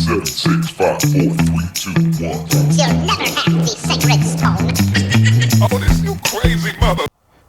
7, 6, 5, 4, 3, 2, 1. You'll never have the sacred stone. Oh, this you crazy mother.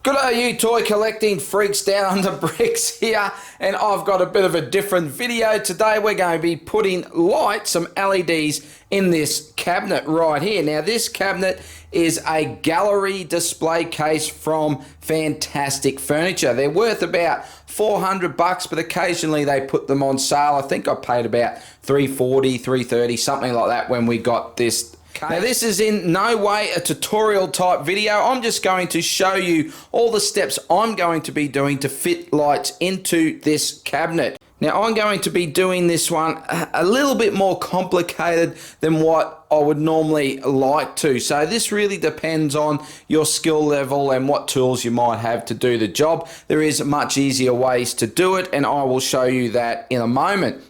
G'day you toy collecting freaks down under bricks here, and I've got a bit of a different video. Today we're going to be putting lights, some LEDs, in this cabinet right here. Now this cabinet is a gallery display case from Fantastic Furniture. They're worth about $400, but occasionally they put them on sale. I think I paid about $340, $330, something like that when we got this. Now this is in no way a tutorial type video. I'm just going to show you all the steps I'm going to be doing to fit lights into this cabinet. Now I'm going to be doing this one a little bit more complicated than what I would normally like to. So this really depends on your skill level and what tools you might have to do the job. There is much easier ways to do it, and I will show you that in a moment.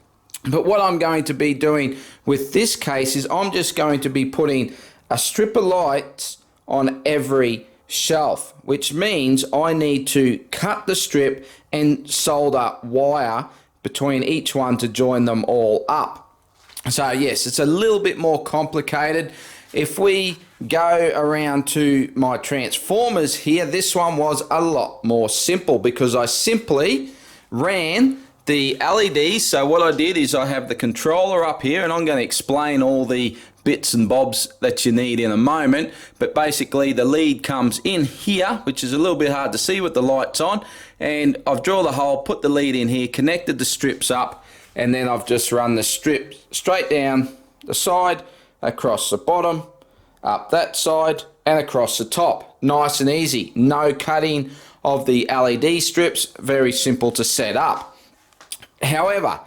But what I'm going to be doing with this case is I'm just going to be putting a strip of lights on every shelf, which means I need to cut the strip and solder wire between each one to join them all up. So yes, it's a little bit more complicated. If we go around to my transformers here, this one was a lot more simple because I simply ran the LEDs. So what I did is I have the controller up here, and I'm going to explain all the bits and bobs that you need in a moment, but basically the lead comes in here, which is a little bit hard to see with the lights on, and I've drawn the hole, put the lead in here, connected the strips up, and then I've just run the strip straight down the side, across the bottom, up that side, and across the top. Nice and easy, no cutting of the LED strips, very simple to set up. However,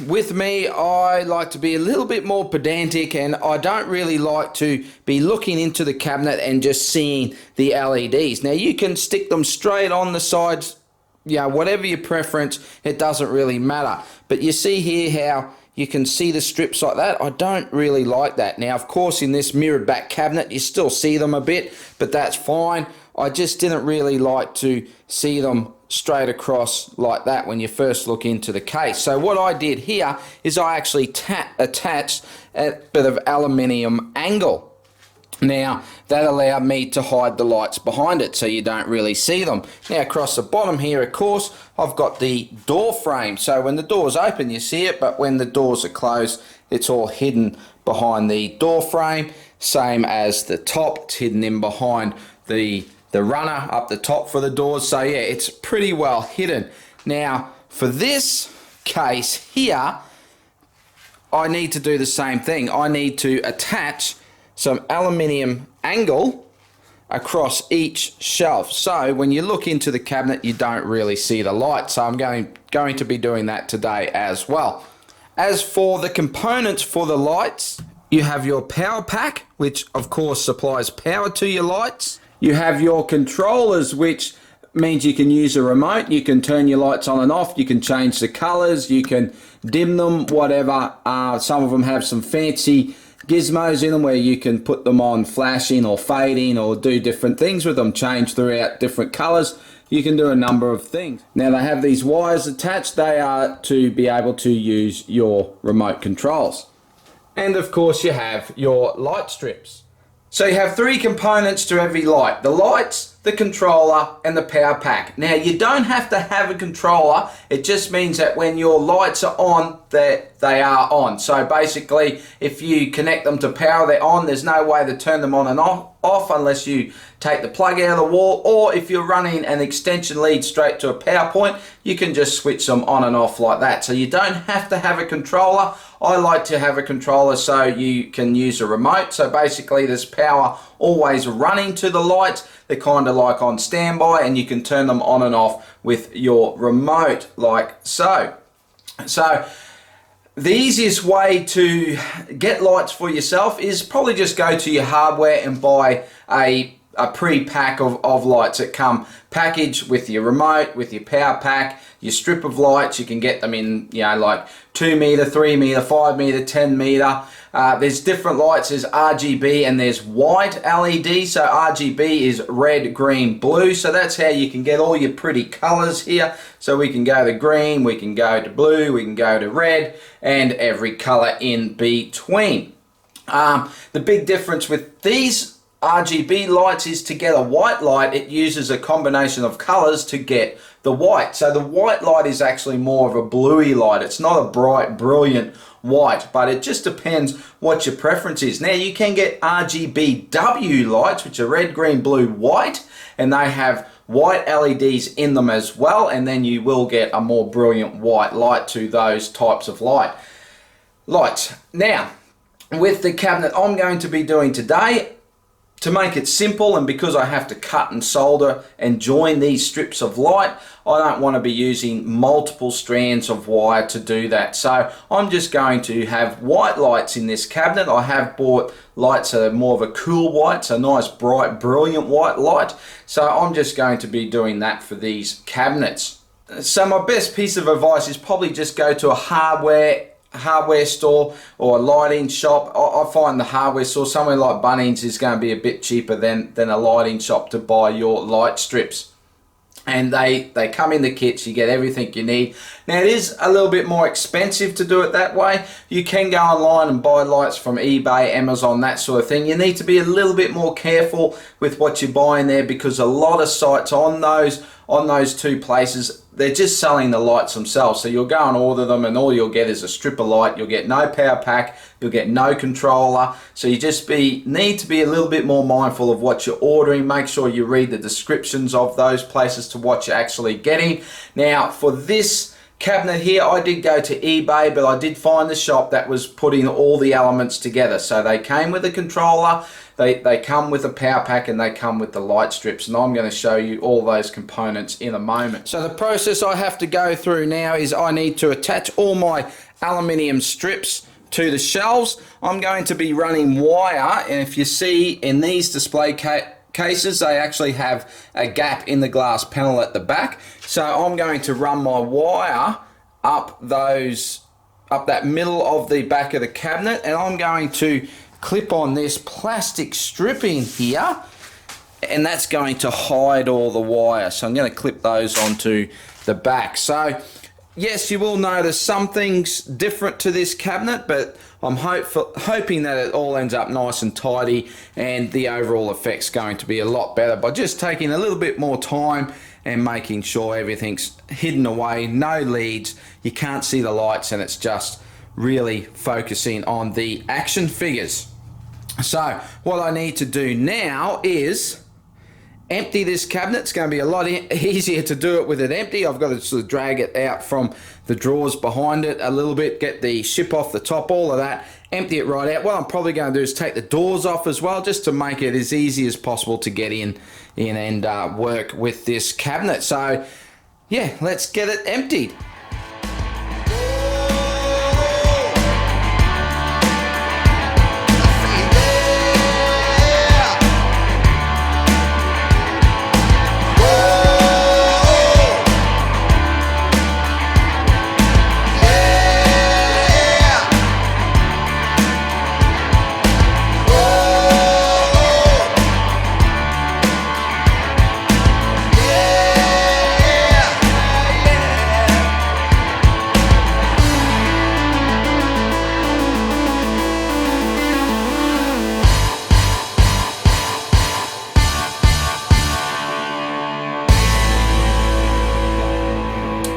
with me, I like to be a little bit more pedantic, and I don't really like to be looking into the cabinet and just seeing the LEDs. Now you can stick them straight on the sides, you know, whatever your preference, it doesn't really matter. But you see here how you can see the strips like that. I don't really like that. Now of course in this mirrored back cabinet you still see them a bit, but that's fine. I just didn't really like to see them straight across like that when you first look into the case. So what I did here is I actually attached a bit of aluminium angle. Now that allowed me to hide the lights behind it so you don't really see them. Now across the bottom here, of course, I've got the door frame. So when the door's open you see it, but when the doors are closed it's all hidden behind the door frame. Same as the top, it's hidden in behind the runner up the top for the doors. So yeah, it's pretty well hidden. Now for this case here, I need to do the same thing. I need to attach some aluminium angle across each shelf. So when you look into the cabinet, you don't really see the light. So I'm going to be doing that today as well. As for the components for the lights, you have your power pack, which of course supplies power to your lights. You have your controllers, which means you can use a remote. You can turn your lights on and off. You can change the colors. You can dim them, whatever. Some of them have some fancy gizmos in them where you can put them on flashing or fading or do different things with them, change throughout different colors. You can do a number of things. Now they have these wires attached. They are to be able to use your remote controls. And of course you have your light strips. So you have three components to every light: the lights, the controller, and the power pack. Now you don't have to have a controller, it just means that when your lights are on, that they are on. So basically if you connect them to power, they're on. There's no way to turn them on and off unless you take the plug out of the wall, or if you're running an extension lead straight to a power point, you can just switch them on and off like that. So you don't have to have a controller. I like to have a controller so you can use a remote. So basically there's power always running to the lights. They're kind of like on standby, and you can turn them on and off with your remote like so. So the easiest way to get lights for yourself is probably just go to your hardware and buy a pre-pack of lights that come packaged with your remote, with your power pack, your strip of lights. You can get them in, you know, like 2 meter, 3 meter, 5 meter, 10 meter. There's different lights. There's RGB and there's white LED. So RGB is red, green, blue. So that's how you can get all your pretty colors here. So we can go to green, we can go to blue, we can go to red, and every color in between. The big difference with these RGB lights is to get a white light, it uses a combination of colors to get the white. So the white light is actually more of a bluey light. It's not a bright, brilliant white, but it just depends what your preference is. Now you can get RGBW lights, which are red, green, blue, white, and they have white LEDs in them as well, and then you will get a more brilliant white light to those types of lights. Now, with the cabinet I'm going to be doing today, to make it simple, and because I have to cut and solder and join these strips of light, I don't want to be using multiple strands of wire to do that. So I'm just going to have white lights in this cabinet. I have bought lights that are more of a cool white, so nice, bright, brilliant white light. So I'm just going to be doing that for these cabinets. So my best piece of advice is probably just go to a hardware store or a lighting shop. I find the hardware store somewhere like Bunnings is going to be a bit cheaper than a lighting shop to buy your light strips, and they come in the kits. You get everything you need. Now it is a little bit more expensive to do it that way. You can go online and buy lights from eBay, Amazon, that sort of thing. You need to be a little bit more careful with what you're buying there, because a lot of sites on those two places, they're just selling the lights themselves. So you'll go and order them and all you'll get is a strip of light. You'll get no power pack, you'll get no controller. So you just need to be a little bit more mindful of what you're ordering. Make sure you read the descriptions of those places to what you're actually getting. Now for this cabinet here, I did go to eBay, but I did find the shop that was putting all the elements together. So they came with a controller, they come with a power pack, and they come with the light strips, and I'm going to show you all those components in a moment. So the process I have to go through now is I need to attach all my aluminium strips to the shelves. I'm going to be running wire, and if you see in these display cases, they actually have a gap in the glass panel at the back. So I'm going to run my wire up that middle of the back of the cabinet, and I'm going to clip on this plastic stripping here, and that's going to hide all the wire. So I'm going to clip those onto the back. So yes, you will notice some things different to this cabinet, but I'm hoping that it all ends up nice and tidy, and the overall effect's going to be a lot better by just taking a little bit more time and making sure everything's hidden away, no leads, you can't see the lights, and it's just really focusing on the action figures. So what I need to do now is empty this cabinet. It's going to be a lot easier to do it with it empty. I've got to sort of drag it out from the drawers behind it a little bit, get the ship off the top, all of that, empty it right out. What I'm probably going to do is take the doors off as well, just to make it as easy as possible to get in and work with this cabinet. So yeah, let's get it emptied.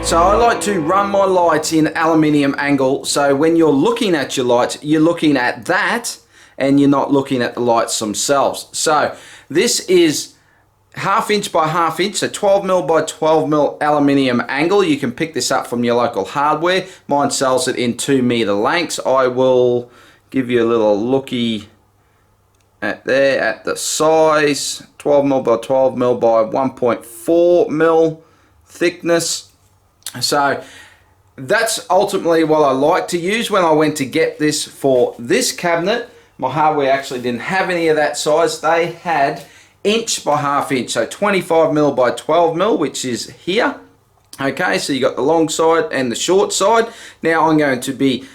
So I like to run my lights in aluminium angle, so when you're looking at your lights, you're looking at that and you're not looking at the lights themselves. So this is 1/2 inch by 1/2 inch, so 12mm by 12mm aluminium angle. You can pick this up from your local hardware. Mine sells it in 2-meter lengths. I will give you a little looky at there at the size. 12mm by 12mm by 1.4mm thickness. So that's ultimately what I like to use. When I went to get this for this cabinet, my hardware actually didn't have any of that size. They had inch by 1/2 inch, so 25mm by 12mm, which is here. Okay, so you got the long side and the short side. Now I'm going to be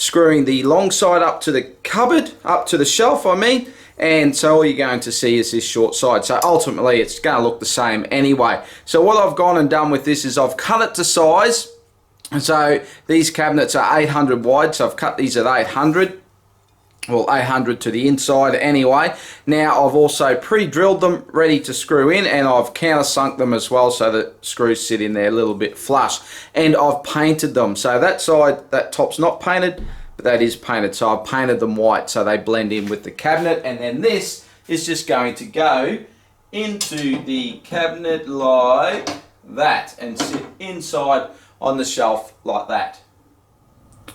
screwing the long side up to the cupboard, up to the shelf I mean, and so all you're going to see is this short side. So ultimately it's going to look the same anyway. So what I've gone and done with this is I've cut it to size. So these cabinets are 800 wide, so I've cut these at 800. Well, 800 to the inside anyway. Now I've also pre-drilled them ready to screw in, and I've countersunk them as well so that screws sit in there a little bit flush. And I've painted them. So that side, that top's not painted, but that is painted. So I've painted them white so they blend in with the cabinet. And then this is just going to go into the cabinet like that and sit inside on the shelf like that.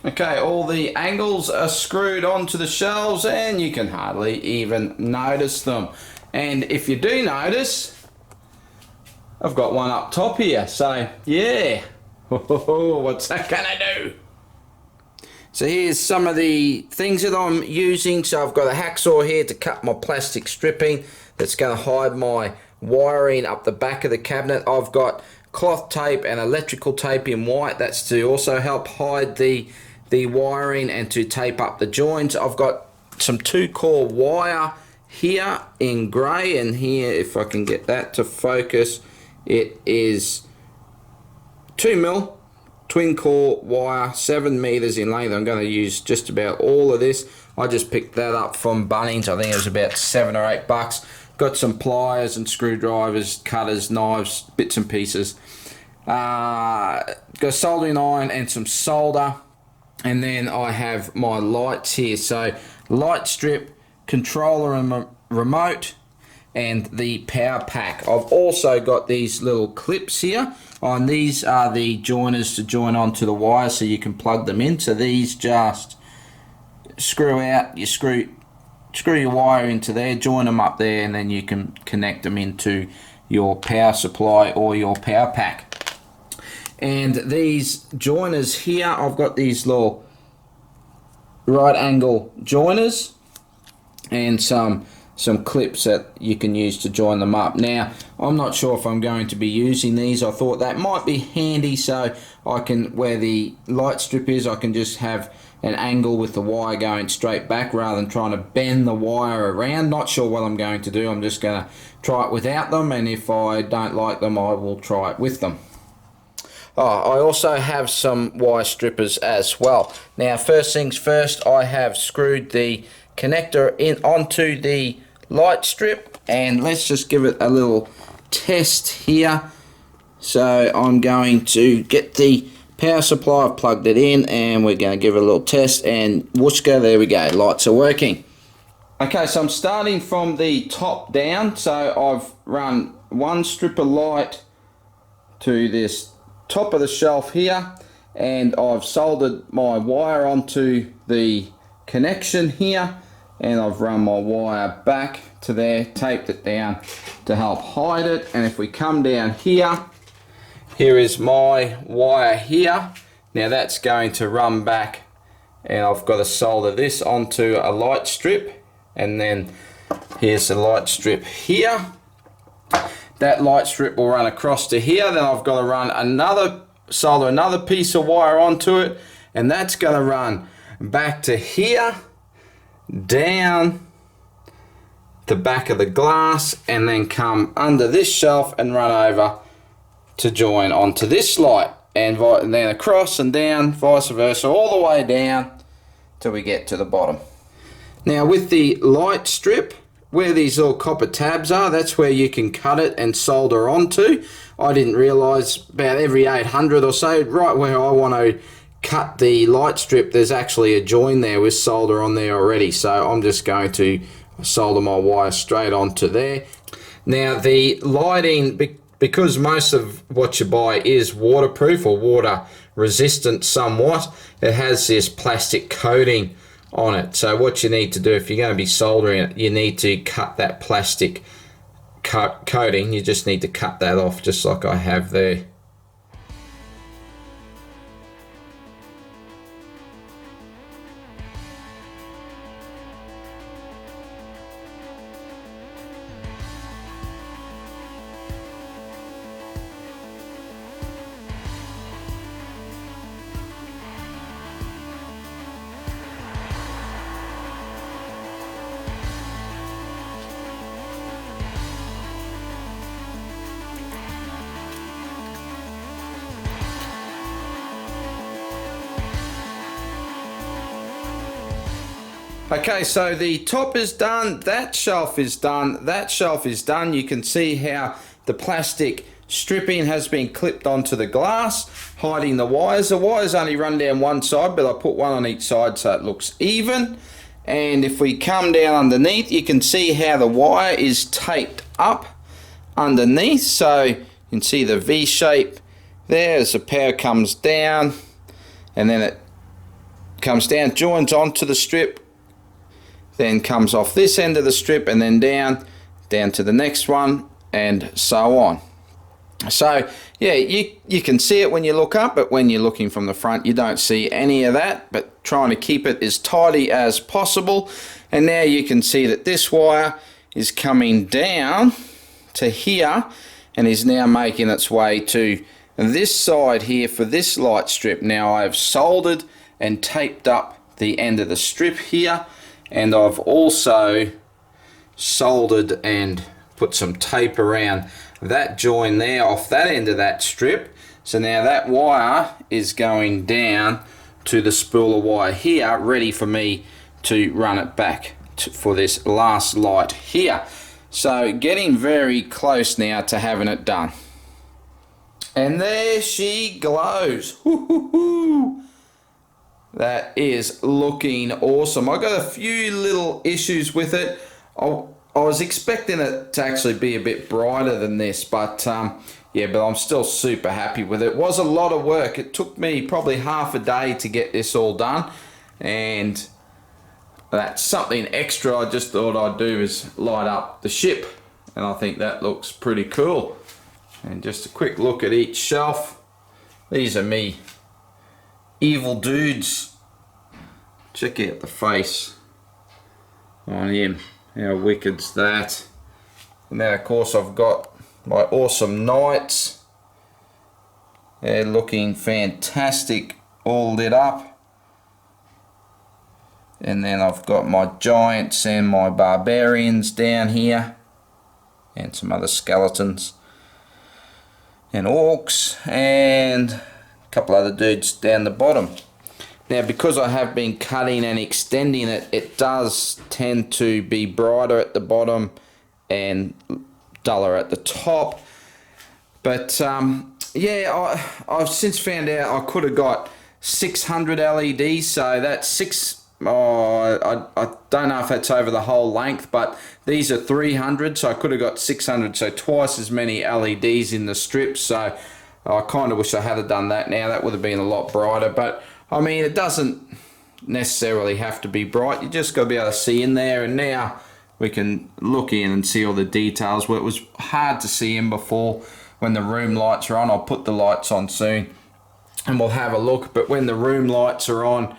Okay, all the angles are screwed onto the shelves and you can hardly even notice them. And if you do notice, I've got one up top here, so yeah. What's that gonna do? So here's some of the things that I'm using. So I've got a hacksaw here to cut my plastic stripping that's going to hide my wiring up the back of the cabinet. I've got cloth tape and electrical tape in white. That's to also help hide the wiring and to tape up the joints. I've got some 2-core wire here in grey, and here, if I can get that to focus, it is 2mm twin core wire, 7 meters in length. I'm going to use just about all of this. I just picked that up from Bunnings. I think it was about $7 or $8. Got some pliers and screwdrivers, cutters, knives, bits and pieces. Got a soldering iron and some solder. And then I have my lights here. So light strip, controller and remote, and the power pack. I've also got these little clips here. And these are the joiners to join onto the wire so you can plug them in. So these just screw out, you screw your wire into there, join them up there, and then you can connect them into your power supply or your power pack. And these joiners here, I've got these little right angle joiners and some clips that you can use to join them up. Now, I'm not sure if I'm going to be using these. I thought that might be handy so I can, where the light strip is, I can just have an angle with the wire going straight back rather than trying to bend the wire around. Not sure what I'm going to do. I'm just going to try it without them, and if I don't like them, I will try it with them. Oh, I also have some wire strippers as well. Now, first things first, I have screwed the connector in onto the light strip, and let's just give it a little test here. So I'm going to get the power supply, I've plugged it in, and we're going to give it a little test, and whooshka, there we go, lights are working. Okay, so I'm starting from the top down. So I've run one strip of light to this top of the shelf here, and I've soldered my wire onto the connection here, and I've run my wire back to there, taped it down to help hide it. And if we come down here, here is my wire here. Now that's going to run back, and I've got to solder this onto a light strip, and then here's the light strip here. That light strip will run across to here. Then I've got to solder another piece of wire onto it, and that's going to run back to here, down the back of the glass, and then come under this shelf and run over to join onto this light, and then across and down, vice versa, all the way down till we get to the bottom. Now with the light strip, where these little copper tabs are, that's where you can cut it and solder onto. I didn't realise about every 800 or so, right where I want to cut the light strip, there's actually a join there with solder on there already. So I'm just going to solder my wire straight onto there. Now the lighting, because most of what you buy is waterproof or water resistant somewhat, it has this plastic coating on it. So what you need to do, if you're going to be soldering it, you need to cut that plastic coating. You just need to cut that off, just like I have there. Okay, so the top is done, that shelf is done, that shelf is done. You can see how the plastic stripping has been clipped onto the glass, hiding the wires. The wires only run down one side, but I put one on each side so it looks even. And if we come down underneath, you can see how the wire is taped up underneath. So you can see the V shape there as the power comes down, and then it comes down, joins onto the strip, then comes off this end of the strip and then down to the next one, and so on. So yeah, you can see it when you look up, but when you're looking from the front you don't see any of that, but trying to keep it as tidy as possible. And now you can see that this wire is coming down to here and is now making its way to this side here for this light strip. Now I've soldered and taped up the end of the strip here, and I've also soldered and put some tape around that join there off that end of that strip. So now that wire is going down to the spool of wire here, ready for me to run it back for this last light here. So getting very close now to having it done. And there she glows. Woo-hoo-hoo. That is looking awesome. I got a few little issues with it. I was expecting it to actually be a bit brighter than this, but yeah, but I'm still super happy with it. It was a lot of work. It took me probably half a day to get this all done, and that's something extra I just thought I'd do is light up the ship, and I think that looks pretty cool. And just a quick look at each shelf. These are me evil dudes. Check out the face on him. How wicked's that? And then of course I've got my awesome knights. They're looking fantastic, all lit up. And then I've got my giants and my barbarians down here, and some other skeletons and orcs and a couple other dudes down the bottom. Now because I have been cutting and extending it, it does tend to be brighter at the bottom and duller at the top. But yeah, I've since found out I could have got 600 LEDs, so that's I don't know if that's over the whole length, but these are 300, so I could have got 600, so twice as many LEDs in the strips. So I kind of wish I had done that now. That would have been a lot brighter, but I mean, it doesn't necessarily have to be bright. You just got to be able to see in there, and now we can look in and see all the details where it was hard to see in before. When the room lights are on, I'll put the lights on soon and we'll have a look, but when the room lights are on,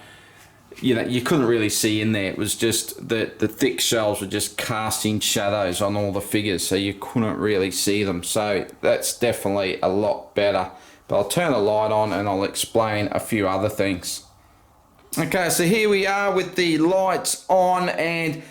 you know, you couldn't really see in there. It was just the thick shelves were just casting shadows on all the figures, so you couldn't really see them. So that's definitely a lot better. But I'll turn the light on and I'll explain a few other things. Okay, so here we are with the lights on, and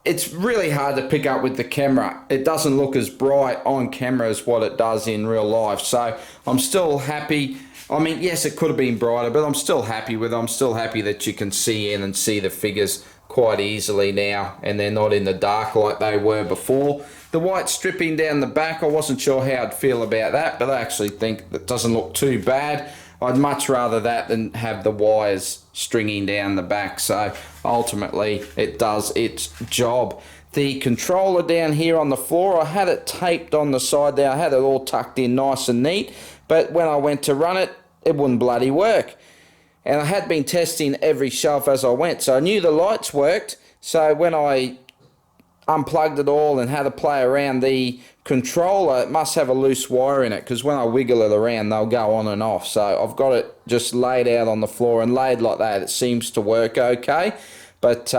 it's really hard to pick up with the camera. It doesn't look as bright on camera as what it does in real life. So I'm still happy. I mean, yes, it could have been brighter, but I'm still happy with it. I'm still happy that you can see in and see the figures quite easily now, and they're not in the dark like they were before. The white stripping down the back, I wasn't sure how I'd feel about that, but I actually think that doesn't look too bad. I'd much rather that than have the wires stringing down the back, so ultimately it does its job. The controller down here on the floor, I had it taped on the side there. I had it all tucked in nice and neat, but when I went to run it, it wouldn't bloody work. And I had been testing every shelf as I went, so I knew the lights worked. So when I unplugged it all and had to play around, the controller, it must have a loose wire in it, because when I wiggle it around they'll go on and off. So I've got it just laid out on the floor, and laid like that it seems to work okay. But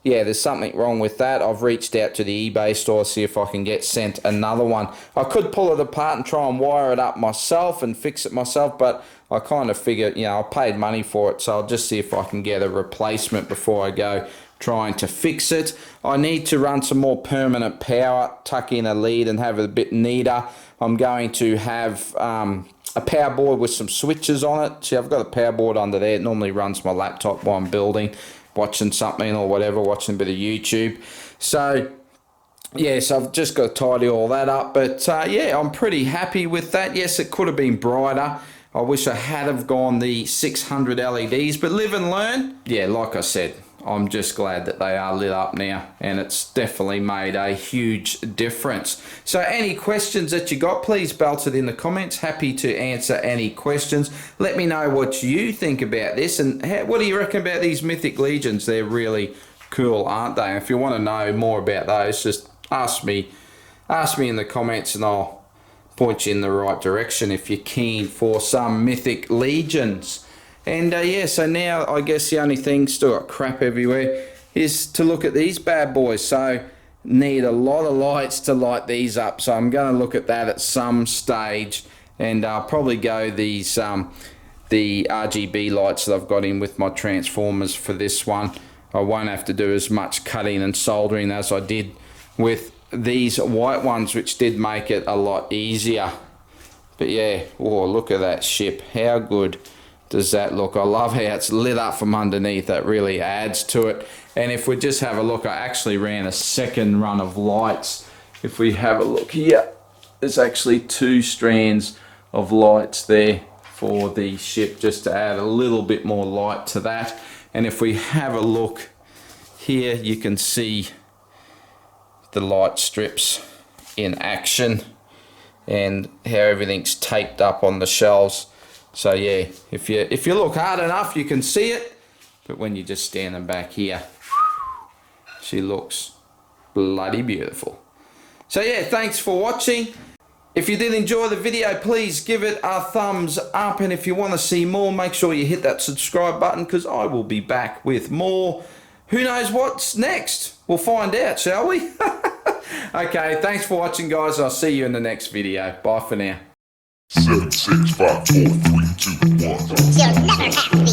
yeah, there's something wrong with that. I've reached out to the eBay store to see if I can get sent another one. I could pull it apart and try and wire it up myself and fix it myself, but I kind of figure, you know, I paid money for it, so I'll just see if I can get a replacement before I go trying to fix it. I need to run some more permanent power, tuck in a lead and have it a bit neater. I'm going to have a power board with some switches on it. See, I've got a power board under there. It normally runs my laptop while I'm building. watching something or whatever, watching a bit of YouTube. So yes, I've just got to tidy all that up, but yeah, I'm pretty happy with that. Yes, it could have been brighter. I wish I had have gone the 600 LEDs, but live and learn. Yeah, like I said, I'm just glad that they are lit up now, and it's definitely made a huge difference. So any questions that you got, please belt it in the comments. Happy to answer any questions. Let me know what you think about this, and what do you reckon about these Mythic Legions? They're really cool, aren't they? If you want to know more about those, just ask me in the comments, and I'll point you in the right direction if you're keen for some Mythic Legions. And yeah, so now I guess the only thing, still got crap everywhere, is to look at these bad boys. So need a lot of lights to light these up, so I'm going to look at that at some stage, and I'll probably go these the RGB lights that I've got in with my transformers for this one. I won't have to do as much cutting and soldering as I did with these white ones, which did make it a lot easier. But yeah, oh, look at that ship. How good does that look? I love how it's lit up from underneath. That really adds to it. And if we just have a look, I actually ran a second run of lights. If we have a look here, there's actually 2 strands of lights there for the ship, just to add a little bit more light to that. And if we have a look here, you can see the light strips in action and how everything's taped up on the shelves. So yeah, if you look hard enough, you can see it, but when you just stand them back here, she looks bloody beautiful. So yeah, thanks for watching. If you did enjoy the video, please give it a thumbs up, and if you want to see more, make sure you hit that subscribe button, because I will be back with more. Who knows what's next? We'll find out, shall we? Okay, thanks for watching, guys. I'll see you in the next video. Bye for now. 7, 6, 5, 4, 3, 2, 1. You'll never have the